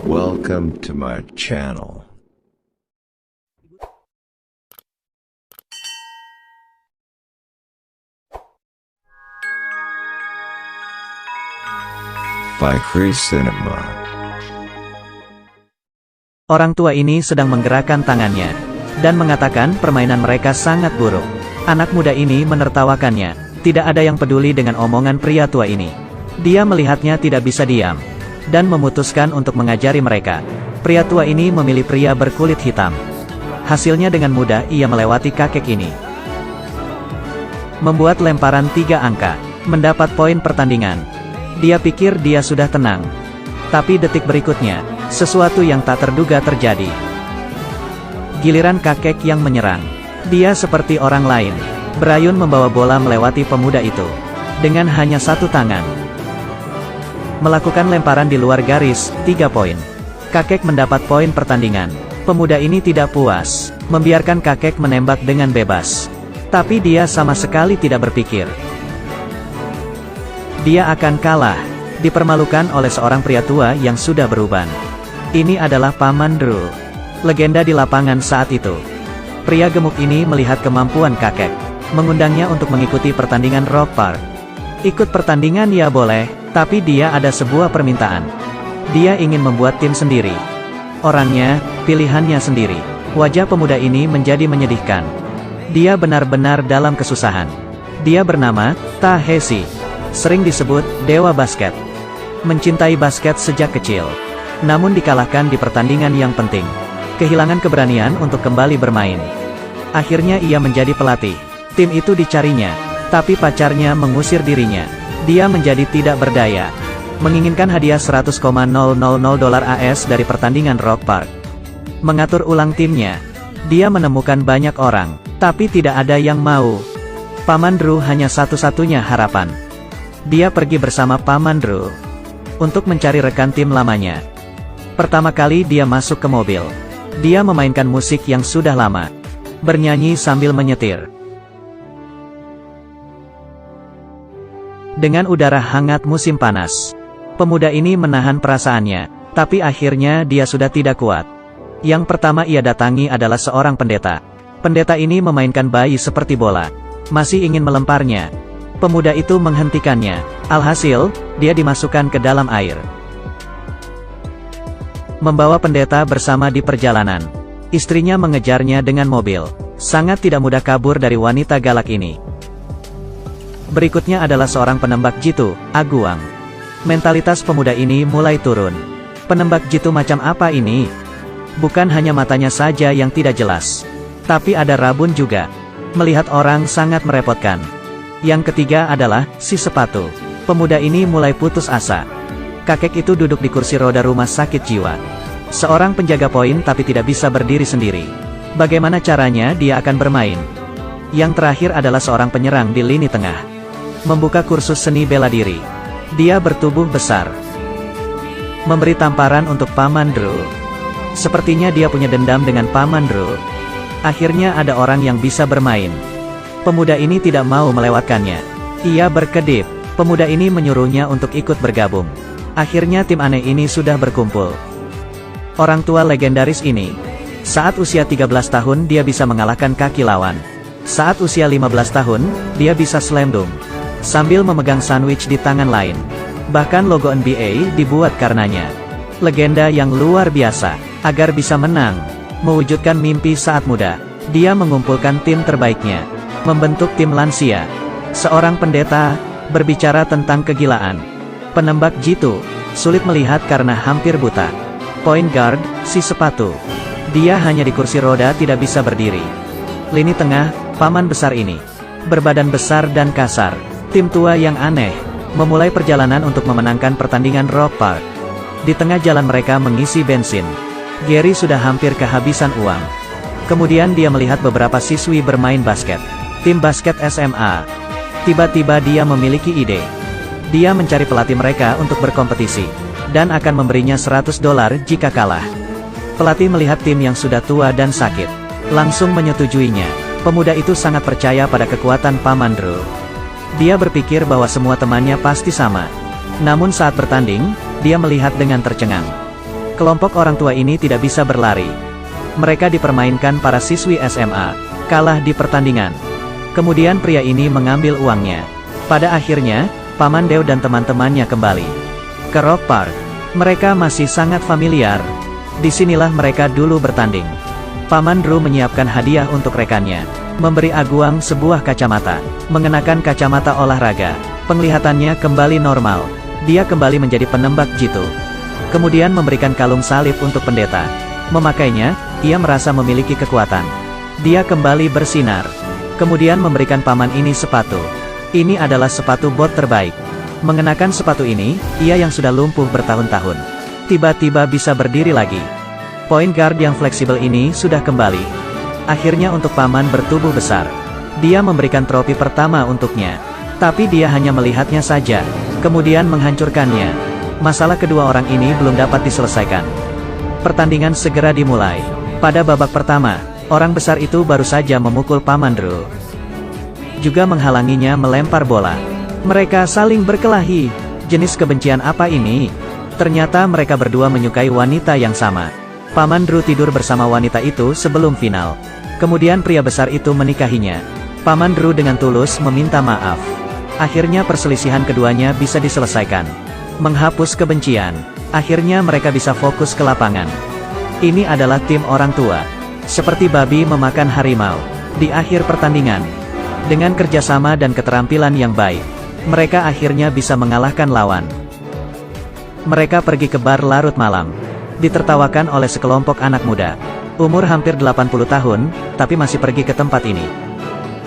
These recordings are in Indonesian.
Welcome to my channel. Fikri Cinema. Orang tua ini sedang menggerakkan tangannya dan mengatakan permainan mereka sangat buruk. Anak muda ini menertawakannya. Tidak ada yang peduli dengan omongan pria tua ini. Dia melihatnya tidak bisa diam dan memutuskan untuk mengajari mereka. Pria tua ini memilih pria berkulit hitam. Hasilnya dengan mudah ia melewati kakek ini. Membuat lemparan 3 angka, mendapat poin pertandingan. Dia pikir dia sudah tenang. Tapi detik berikutnya, sesuatu yang tak terduga terjadi. Giliran kakek yang menyerang. Dia seperti orang lain. Berayun membawa bola melewati pemuda itu. Dengan hanya 1 tangan. Melakukan lemparan di luar garis, 3 poin. Kakek mendapat poin pertandingan. Pemuda ini tidak puas, membiarkan kakek menembak dengan bebas. Tapi dia sama sekali tidak berpikir dia akan kalah, dipermalukan oleh seorang pria tua yang sudah beruban. Ini adalah Paman Drew, legenda di lapangan saat itu. Pria gemuk ini melihat kemampuan kakek, mengundangnya untuk mengikuti pertandingan Rock Park. Ikut pertandingan ya boleh, tapi dia ada sebuah permintaan. Dia ingin membuat tim sendiri. Orangnya, pilihannya sendiri. Wajah pemuda ini menjadi menyedihkan. Dia benar-benar dalam kesusahan. Dia bernama Taheshi. Sering disebut Dewa Basket. Mencintai basket sejak kecil. Namun dikalahkan di pertandingan yang penting. Kehilangan keberanian untuk kembali bermain. Akhirnya ia menjadi pelatih. Tim itu dicarinya. Tapi pacarnya mengusir dirinya. Dia menjadi tidak berdaya. Menginginkan hadiah $100,000 AS dari pertandingan Rock Park. Mengatur ulang timnya. Dia menemukan banyak orang. Tapi tidak ada yang mau. Paman Drew hanya satu-satunya harapan. Dia pergi bersama Paman Drew untuk mencari rekan tim lamanya. Pertama kali dia masuk ke mobil. Dia memainkan musik yang sudah lama. Bernyanyi sambil menyetir. Dengan udara hangat musim panas, pemuda ini menahan perasaannya, tapi akhirnya dia sudah tidak kuat. Yang pertama ia datangi adalah seorang pendeta. Pendeta ini memainkan bayi seperti bola. Masih ingin melemparnya. Pemuda itu menghentikannya. Alhasil, dia dimasukkan ke dalam air. Membawa pendeta bersama di perjalanan. Istrinya mengejarnya dengan mobil. Sangat tidak mudah kabur dari wanita galak ini. Berikutnya adalah seorang penembak jitu, Aguang. Mentalitas pemuda ini mulai turun. Penembak jitu macam apa ini? Bukan hanya matanya saja yang tidak jelas. Tapi ada rabun juga. Melihat orang sangat merepotkan. Yang ketiga adalah si sepatu. Pemuda ini mulai putus asa. Kakek itu duduk di kursi roda rumah sakit jiwa. Seorang penjaga poin tapi tidak bisa berdiri sendiri. Bagaimana caranya dia akan bermain? Yang terakhir adalah seorang penyerang di lini tengah. Membuka kursus seni bela diri. Dia bertubuh besar. Memberi tamparan untuk Paman Drew. Sepertinya dia punya dendam dengan Paman Drew. Akhirnya ada orang yang bisa bermain. Pemuda ini tidak mau melewatkannya. Ia berkedip. Pemuda ini menyuruhnya untuk ikut bergabung. Akhirnya tim aneh ini sudah berkumpul. Orang tua legendaris ini. Saat usia 13 tahun dia bisa mengalahkan kaki lawan. Saat usia 15 tahun, dia bisa slam dunk. Sambil memegang sandwich di tangan lain. Bahkan logo NBA dibuat karenanya. Legenda yang luar biasa. Agar bisa menang. Mewujudkan mimpi saat muda. Dia mengumpulkan tim terbaiknya. Membentuk tim lansia. Seorang pendeta, berbicara tentang kegilaan. Penembak jitu, sulit melihat karena hampir buta. Point guard, si sepatu. Dia hanya di kursi roda tidak bisa berdiri. Lini tengah, paman besar ini. Berbadan besar dan kasar. Tim tua yang aneh. Memulai perjalanan untuk memenangkan pertandingan Rock Park. Di tengah jalan mereka mengisi bensin. Gary sudah hampir kehabisan uang. Kemudian dia melihat beberapa siswi bermain basket. Tim basket SMA. Tiba-tiba dia memiliki ide. Dia mencari pelatih mereka untuk berkompetisi. Dan akan memberinya $100 jika kalah. Pelatih melihat tim yang sudah tua dan sakit. Langsung menyetujuinya. Pemuda itu sangat percaya pada kekuatan Paman Drew. Dia berpikir bahwa semua temannya pasti sama. Namun saat bertanding, dia melihat dengan tercengang. Kelompok orang tua ini tidak bisa berlari. Mereka dipermainkan para siswi SMA, kalah di pertandingan. Kemudian pria ini mengambil uangnya. Pada akhirnya, Paman Deo dan teman-temannya kembali ke Rock Park. Mereka masih sangat familiar. Disinilah mereka dulu bertanding. Paman Drew menyiapkan hadiah untuk rekannya. Memberi Aguang sebuah kacamata. Mengenakan kacamata olahraga. Penglihatannya kembali normal. Dia kembali menjadi penembak jitu. Kemudian memberikan kalung salib untuk pendeta. Memakainya, ia merasa memiliki kekuatan. Dia kembali bersinar. Kemudian memberikan paman ini sepatu. Ini adalah sepatu bot terbaik. Mengenakan sepatu ini, ia yang sudah lumpuh bertahun-tahun, tiba-tiba bisa berdiri lagi. Point guard yang fleksibel ini sudah kembali. Akhirnya untuk paman bertubuh besar. Dia memberikan trofi pertama untuknya. Tapi dia hanya melihatnya saja, kemudian menghancurkannya. Masalah kedua orang ini belum dapat diselesaikan. Pertandingan segera dimulai. Pada babak pertama, orang besar itu baru saja memukul Paman Drew. Juga menghalanginya melempar bola. Mereka saling berkelahi. Jenis kebencian apa ini? Ternyata mereka berdua menyukai wanita yang sama. Paman Drew tidur bersama wanita itu sebelum final. Kemudian pria besar itu menikahinya. Paman Drew dengan tulus meminta maaf. Akhirnya perselisihan keduanya bisa diselesaikan. Menghapus kebencian. Akhirnya mereka bisa fokus ke lapangan. Ini adalah tim orang tua. Seperti babi memakan harimau. Di akhir pertandingan, dengan kerjasama dan keterampilan yang baik, mereka akhirnya bisa mengalahkan lawan. Mereka pergi ke bar larut malam. Ditertawakan oleh sekelompok anak muda. Umur hampir 80 tahun, tapi masih pergi ke tempat ini.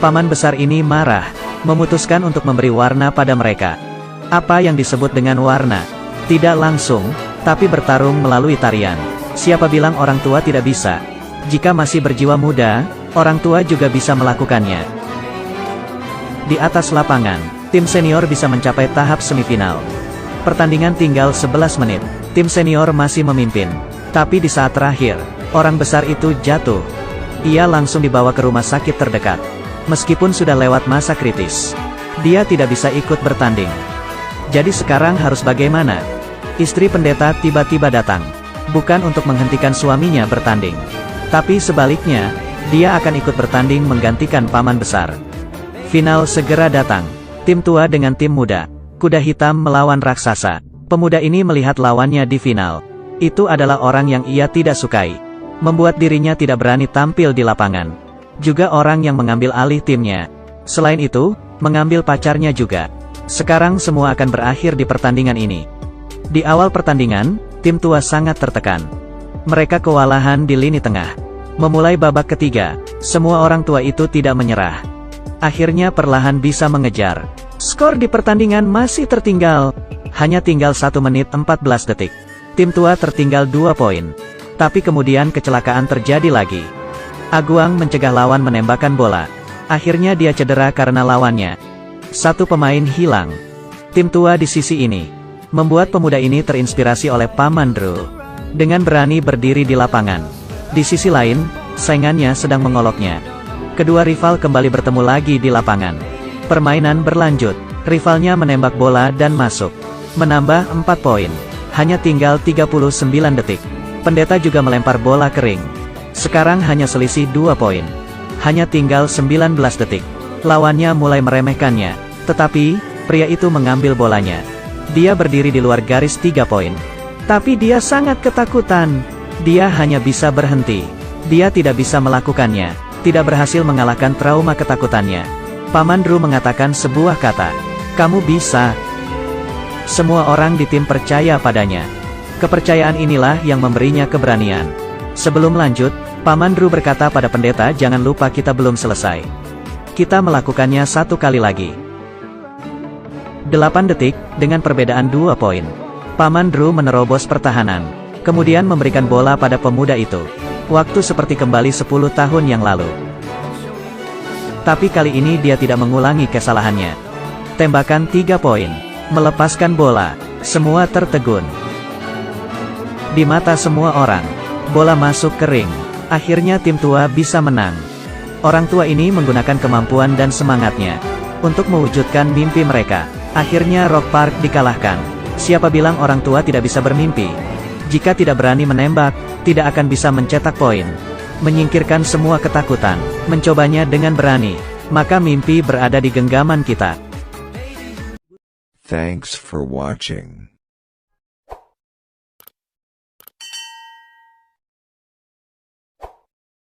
Paman besar ini marah, memutuskan untuk memberi warna pada mereka. Apa yang disebut dengan warna? Tidak langsung, tapi bertarung melalui tarian. Siapa bilang orang tua tidak bisa? Jika masih berjiwa muda, orang tua juga bisa melakukannya. Di atas lapangan, tim senior bisa mencapai tahap semifinal. Pertandingan tinggal 11 menit. Tim senior masih memimpin. Tapi di saat terakhir, orang besar itu jatuh. Ia langsung dibawa ke rumah sakit terdekat. Meskipun sudah lewat masa kritis, dia tidak bisa ikut bertanding. Jadi sekarang harus bagaimana? Istri pendeta tiba-tiba datang. Bukan untuk menghentikan suaminya bertanding. Tapi sebaliknya, dia akan ikut bertanding menggantikan paman besar. Final segera datang. Tim tua dengan tim muda. Kuda hitam melawan raksasa. Pemuda ini melihat lawannya di final. Itu adalah orang yang ia tidak sukai. Membuat dirinya tidak berani tampil di lapangan. Juga orang yang mengambil alih timnya. Selain itu, mengambil pacarnya juga. Sekarang semua akan berakhir di pertandingan ini. Di awal pertandingan, tim tua sangat tertekan. Mereka kewalahan di lini tengah. Memulai babak ketiga, semua orang tua itu tidak menyerah. Akhirnya perlahan bisa mengejar. Skor di pertandingan masih tertinggal. Hanya tinggal 1 menit 14 detik. Tim tua tertinggal 2 poin. Tapi kemudian kecelakaan terjadi lagi. Aguang mencegah lawan menembakkan bola. Akhirnya dia cedera karena lawannya. Satu pemain hilang. Tim tua di sisi ini membuat pemuda ini terinspirasi oleh Paman Drew. Dengan berani berdiri di lapangan. Di sisi lain, saingannya sedang mengoloknya. Kedua rival kembali bertemu lagi di lapangan. Permainan berlanjut. Rivalnya menembak bola dan masuk. Menambah 4 poin. Hanya tinggal 39 detik. Pendeta juga melempar bola kering. Sekarang hanya selisih 2 poin. Hanya tinggal 19 detik. Lawannya mulai meremehkannya. Tetapi, pria itu mengambil bolanya. Dia berdiri di luar garis 3 poin. Tapi dia sangat ketakutan. Dia hanya bisa berhenti. Dia tidak bisa melakukannya. Tidak berhasil mengalahkan trauma ketakutannya. Paman Drew mengatakan sebuah kata. Kamu bisa. Semua orang di tim percaya padanya. Kepercayaan inilah yang memberinya keberanian. Sebelum lanjut, Paman Drew berkata pada pendeta, jangan lupa kita belum selesai. Kita melakukannya 1 kali lagi. 8 detik, dengan perbedaan 2 poin. Paman Drew menerobos pertahanan. Kemudian memberikan bola pada pemuda itu. Waktu seperti kembali 10 tahun yang lalu. Tapi kali ini dia tidak mengulangi kesalahannya. Tembakan 3 poin. Melepaskan bola. Semua tertegun. Di mata semua orang, bola masuk ke ring. Akhirnya tim tua bisa menang. Orang tua ini menggunakan kemampuan dan semangatnya untuk mewujudkan mimpi mereka. Akhirnya Rock Park dikalahkan. Siapa bilang orang tua tidak bisa bermimpi? Jika tidak berani menembak, tidak akan bisa mencetak poin. Menyingkirkan semua ketakutan, mencobanya dengan berani, maka mimpi berada di genggaman kita. Thanks for watching.